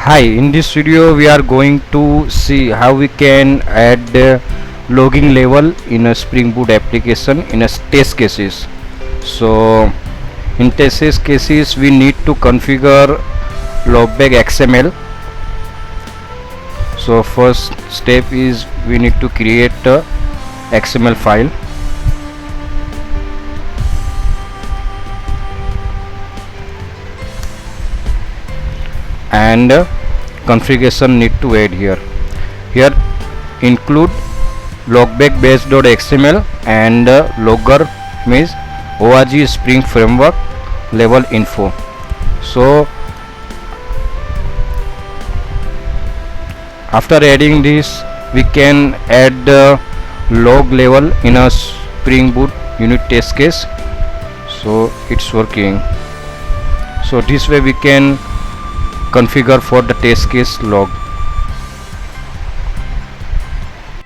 Hi, in this video we are going to see how we can add logging level in a Spring Boot application in a test cases. So in test cases we need to configure logback XML. So first step is we need to create a XML file, and configuration need to add here include logback base.xml and logger means org spring framework level info. So after adding this we can add the log level in a Spring Boot unit test case. So it's working. So this way we can configure for the test case log.